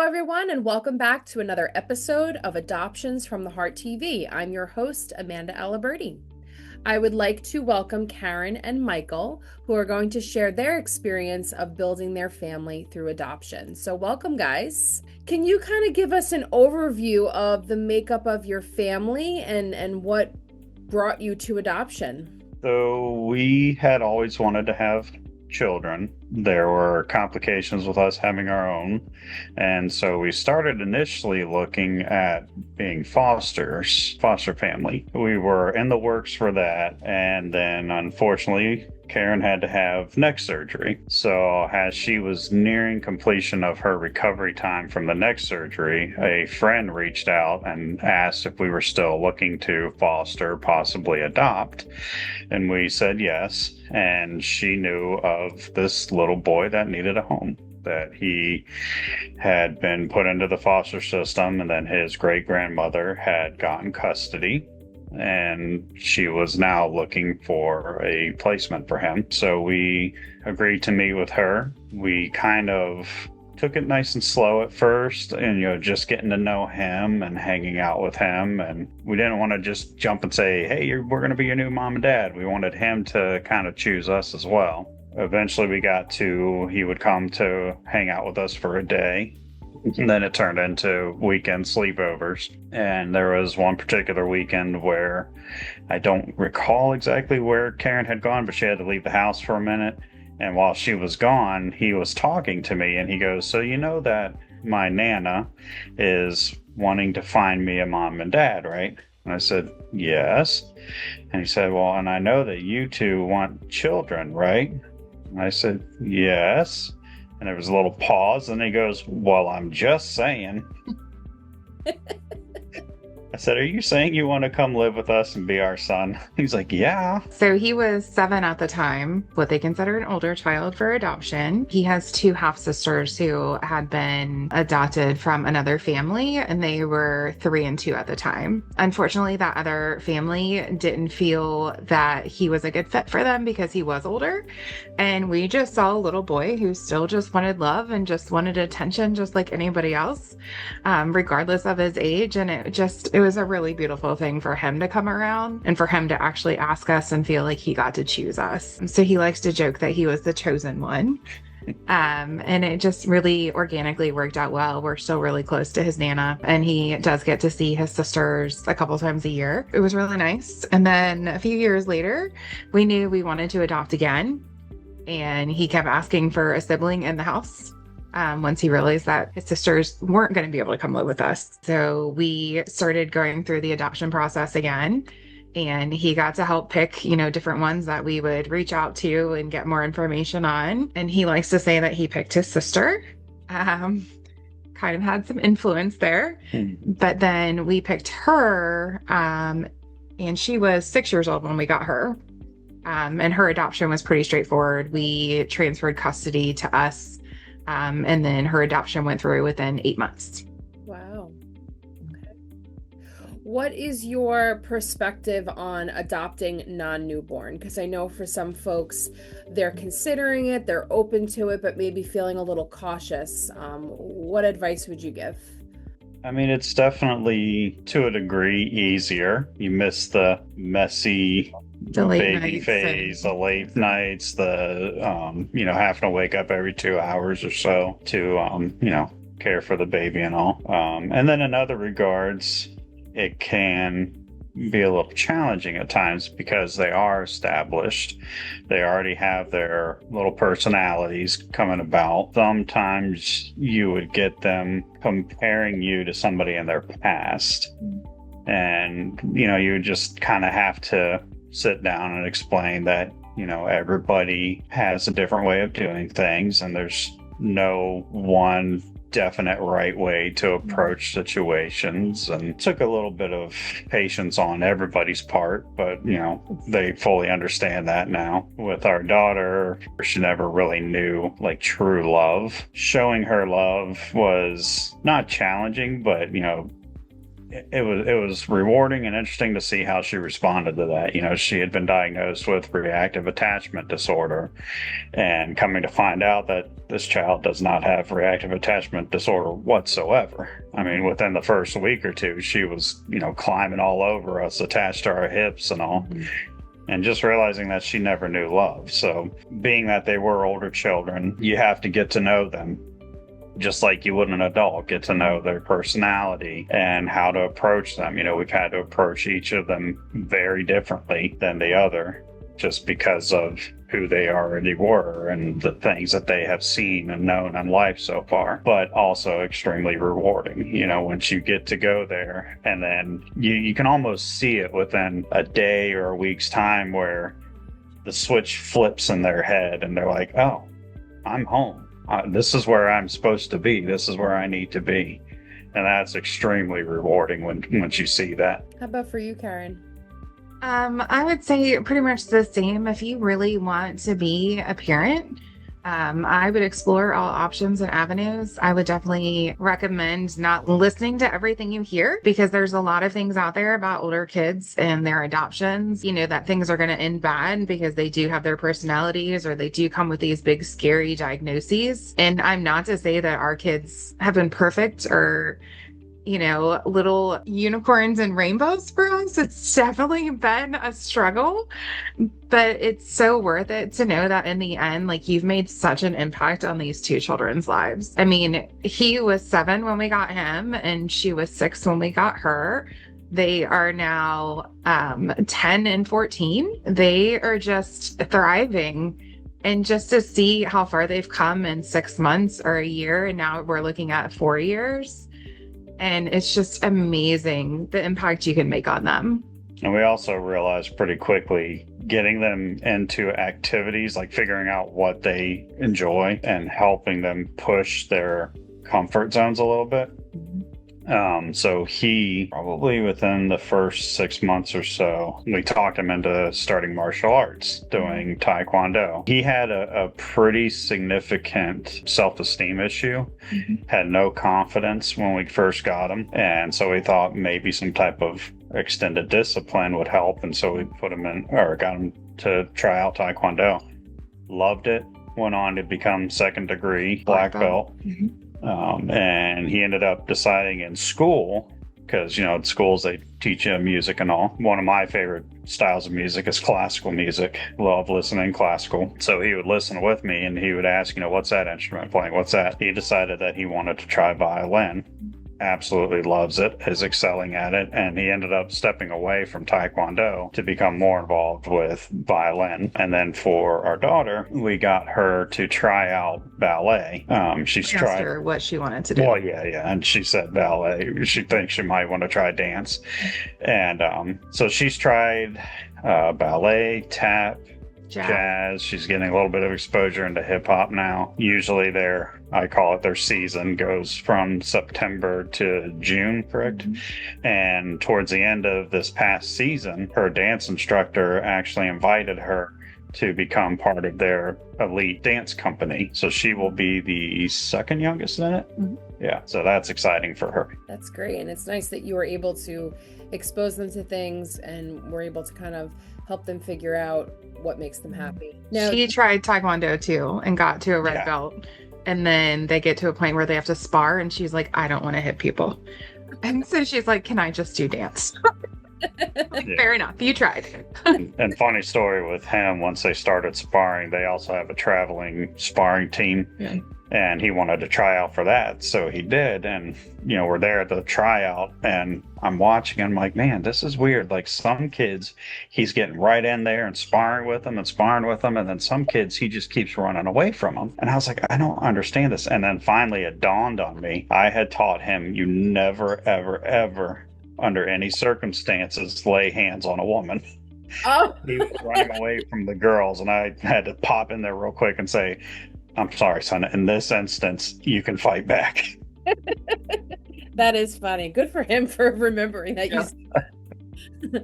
everyone, and welcome back to another episode of Adoptions from the Heart TV. I'm your host, Amanda Aliberti. I would like to welcome Karen and Michael, who are going to share their experience of building their family through adoption. So welcome, guys. Can you kind of give us an overview of the makeup of your family and what brought you to adoption? So we had always wanted to have children. There were complications with us having our own. And so we started initially looking at being foster family. We were in the works for that. And then unfortunately, Karen had to have neck surgery. So as she was nearing completion of her recovery time from the neck surgery, a friend reached out and asked if we were still looking to foster, possibly adopt. And we said yes. And she knew of this little boy that needed a home, that he had been put into the foster system, and then his great-grandmother had gotten custody, and she was now looking for a placement for him. So we agreed to meet with her. We kind of took it nice and slow at first, and just getting to know him and hanging out with him. And we didn't want to just jump and say, hey, we're going to be your new mom and dad. We wanted him to kind of choose us as well. Eventually he would come to hang out with us for a day. And then it turned into weekend sleepovers. And there was one particular weekend where I don't recall exactly where Karen had gone, but she had to leave the house for a minute. And while she was gone, he was talking to me, and he goes, so you know that my Nana is wanting to find me a mom and dad, right? And I said, yes. And he said, well, and I know that you two want children, right? And I said, yes. And there was a little pause, and he goes, well, I'm just saying. I said, are you saying you want to come live with us and be our son? He's like, yeah. So he was 7 at the time, what they consider an older child for adoption. He has 2 half sisters who had been adopted from another family, and they were 3 and 2 at the time. Unfortunately, that other family didn't feel that he was a good fit for them because he was older. And we just saw a little boy who still just wanted love and just wanted attention, just like anybody else, regardless of his age. And it was a really beautiful thing for him to come around and for him to actually ask us and feel like he got to choose us. So he likes to joke that he was the chosen one. And it just really organically worked out well. We're still really close to his Nana, and he does get to see his sisters a couple times a year. It was really nice. And then a few years later, we knew we wanted to adopt again. And he kept asking for a sibling in the house. Once he realized that his sisters weren't going to be able to come live with us. So we started going through the adoption process again, and he got to help pick, different ones that we would reach out to and get more information on. And he likes to say that he picked his sister. Kind of had some influence there. But then we picked her, and she was 6 years old when we got her. And her adoption was pretty straightforward. We transferred custody to us. And then her adoption went through within 8 months. Wow. Okay. What is your perspective on adopting non-newborn? Because I know for some folks, they're considering it, they're open to it, but maybe feeling a little cautious. What advice would you give? I mean, it's definitely, to a degree, easier. You miss the messy baby phase, the late nights, the having to wake up every 2 hours or so to care for the baby and all. And then in other regards, it can be a little challenging at times because they are established. They already have their little personalities coming about. Sometimes you would get them comparing you to somebody in their past. And, you would just kind of have to sit down and explain that, everybody has a different way of doing things, and there's no one definite right way to approach situations. And it took a little bit of patience on everybody's part, but they fully understand that now. With our daughter, she never really knew true love. Showing her love was not challenging, but it was rewarding and interesting to see how she responded to that. She had been diagnosed with reactive attachment disorder, and coming to find out that this child does not have reactive attachment disorder whatsoever. I mean, within the first week or two, she was, climbing all over us, attached to our hips and all. And just realizing that she never knew love. So, being that they were older children, you have to get to know them just like you would an adult, get to know their personality and how to approach them. We've had to approach each of them very differently than the other, just because of who they already were and the things that they have seen and known in life so far, but also extremely rewarding. Once you get to go there, and then you can almost see it within a day or a week's time where the switch flips in their head and they're like, oh, I'm home. This is where I'm supposed to be. This is where I need to be. And that's extremely rewarding once you see that. How about for you, Karen? I would say pretty much the same. If you really want to be a parent, I would explore all options and avenues. I would definitely recommend not listening to everything you hear, because there's a lot of things out there about older kids and their adoptions, that things are going to end bad because they do have their personalities or they do come with these big, scary diagnoses. And I'm not to say that our kids have been perfect or little unicorns and rainbows for us. It's definitely been a struggle, but it's so worth it to know that in the end, like, you've made such an impact on these two children's lives. I mean, he was 7 when we got him and she was 6 when we got her. They are now 10 and 14. They are just thriving. And just to see how far they've come in 6 months or a year, and now we're looking at 4 years. And it's just amazing the impact you can make on them. And we also realized pretty quickly getting them into activities, like figuring out what they enjoy and helping them push their comfort zones a little bit. So he, probably within the first 6 months or so, we talked him into starting martial arts, doing Taekwondo. He had a pretty significant self-esteem issue, had no confidence when we first got him. And so we thought maybe some type of extended discipline would help. And so we put him in, or got him to try out Taekwondo. Loved it. Went on to become 2nd degree black belt. And he ended up deciding in school, because at schools they teach you music and all. One of my favorite styles of music is classical music. Love listening classical. So he would listen with me and he would ask, what's that instrument playing? What's that? He decided that he wanted to try violin. Absolutely loves it, is excelling at it, and he ended up stepping away from Taekwondo to become more involved with violin. And then for our daughter, we got her to try out ballet. She's tried her what she wanted to do. Well, yeah, and she said ballet. She thinks she might want to try dance, and so she's tried ballet, tap, jazz. She's getting a little bit of exposure into hip hop now. Usually I call it their season, goes from September to June, correct? And towards the end of this past season, her dance instructor actually invited her to become part of their elite dance company. So she will be the 2nd youngest in it. Yeah, so that's exciting for her. That's great. And it's nice that you were able to expose them to things and were able to kind of help them figure out what makes them happy. Now, she tried Taekwondo too and got to a red belt. And then they get to a point where they have to spar and she's like, I don't want to hit people. And so she's like, can I just do dance? Fair enough. You tried. And funny story with him, once they started sparring, they also have a traveling sparring team. Yeah. And he wanted to try out for that. So he did. And, we're there at the tryout and I'm watching. I'm like, man, this is weird. Like, some kids, he's getting right in there and sparring with them. And then some kids, he just keeps running away from them. And I was like, I don't understand this. And then finally it dawned on me. I had taught him, you never, ever, ever, under any circumstances, lay hands on a woman. Oh. He was running away from the girls. And I had to pop in there real quick and say, I'm sorry, son. In this instance, you can fight back. That is funny. Good for him for remembering that. Yeah.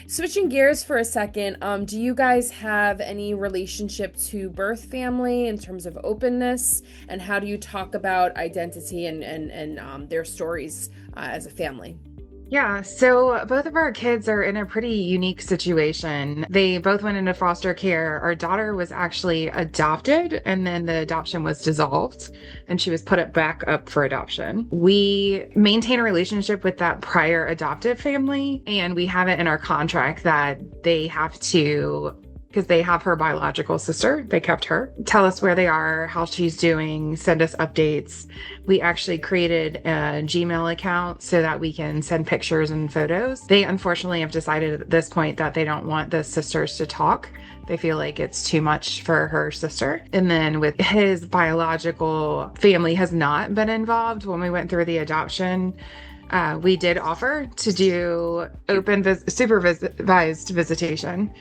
Switching gears for a second, do you guys have any relationship to birth family in terms of openness? And how do you talk about identity and their stories as a family? Yeah, so both of our kids are in a pretty unique situation. They both went into foster care. Our daughter was actually adopted, and then the adoption was dissolved, and she was put back up for adoption. We maintain a relationship with that prior adoptive family, and we have it in our contract that they have to, because they have her biological sister, they kept her, tell us where they are, how she's doing, send us updates. We actually created a Gmail account so that we can send pictures and photos. They unfortunately have decided at this point that they don't want the sisters to talk. They feel like it's too much for her sister. And then with his biological family has not been involved when we went through the adoption. We did offer to do supervised visitation.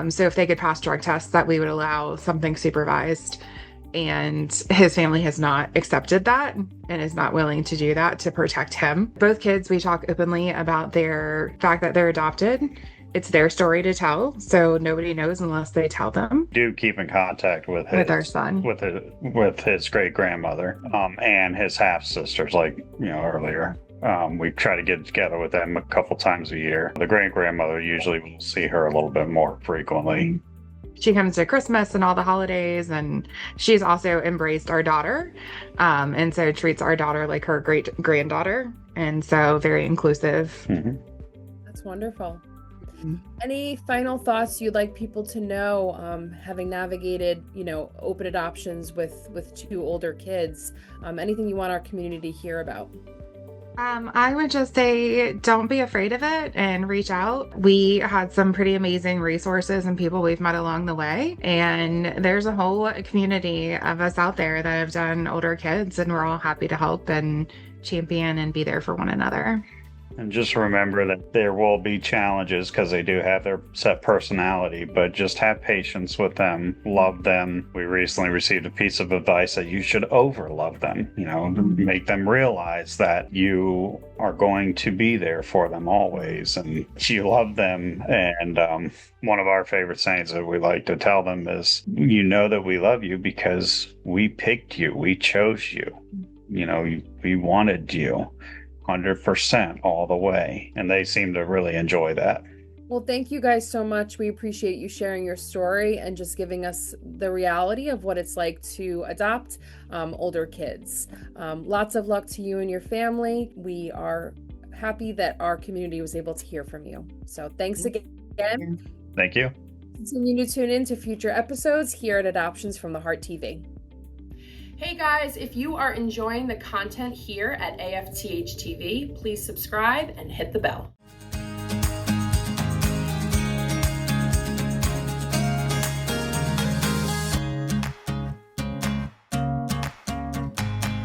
So if they could pass drug tests, that we would allow something supervised. And his family has not accepted that and is not willing to do that to protect him. Both kids, we talk openly about their fact that they're adopted. It's their story to tell, so nobody knows unless they tell them. Do keep in contact with our son, with his great grandmother, and his half sisters, like earlier. We try to get together with them a couple times a year. The great grandmother usually will see her a little bit more frequently. She comes to Christmas and all the holidays, and she's also embraced our daughter, and so treats our daughter like her great granddaughter, and so very inclusive. Mm-hmm. That's wonderful. Any final thoughts you'd like people to know, having navigated, open adoptions with two older kids? Anything you want our community to hear about? I would just say don't be afraid of it and reach out. We had some pretty amazing resources and people we've met along the way. And there's a whole community of us out there that have done older kids, and we're all happy to help and champion and be there for one another. And just remember that there will be challenges because they do have their set personality, but just have patience with them, love them. We recently received a piece of advice that you should over-love them, make them realize that you are going to be there for them always and you love them. And one of our favorite sayings that we like to tell them is, that we love you because we picked you, we chose you, we wanted you. 100% all the way, and they seem to really enjoy that. Well, thank you guys so much. We appreciate you sharing your story and just giving us the reality of what it's like to adopt older kids. Lots of luck to you and your family. We are happy that our community was able to hear from you. So thanks again. Thank you. Continue to tune in to future episodes here at Adoptions from the Heart TV. Hey guys, if you are enjoying the content here at AFTHtv, please subscribe and hit the bell.